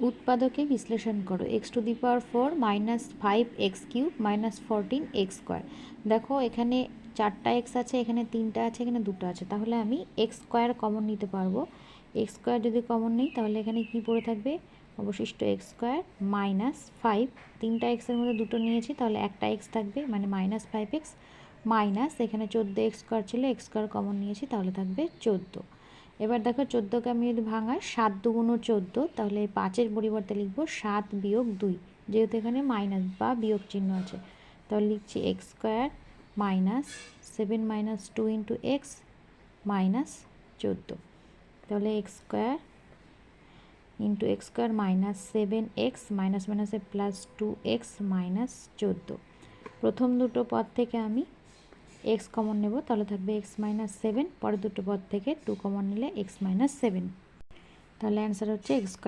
উৎপাদকে বিশ্লেষণ করো। x⁴ minus 5x³ minus 14x²। দেখো এখানে 4টা এক্স আছে, এখানে 3টা আছে, এখানে 2টো আছে, তাহলে আমি x² কমন নিতে পারবো। x² যদি কমন নিই তাহলে এখানে কি পড়ে থাকবে, অবশিষ্ট x² মাইনাস 5, 3টা এক্সের মধ্যে 2টো নিয়েছি তাহলে একটা এক্স থাকবে, মানে মাইনাস 5x মাইনাস এখানে 14x² ছিল, x² কমন নিয়েছি তাহলে থাকবে 14। এবার দেখো 14কে আমি যদি ভাঙাই 7 2 14, তাহলে 5-এর পরিবর্তে লিখব 7 বিয়োগ 2, যেহেতু এখানে মাইনাস বা বিয়োগ চিহ্ন আছে তাহলে লিখছি x² minus 7 minus 2 into x minus 14। তাহলে x² into x² minus 7x minus মাইনাসে প্লাস 2x মাইনাস 14। প্রথম দুটো পদ থেকে আমি x কমন নেব, তাহলে থাকবে x মাইনাস 7, পরের দুটো পদ থেকে 2 কমন নিলে x মাইনাস 7। তাহলে অ্যান্সার হচ্ছে x²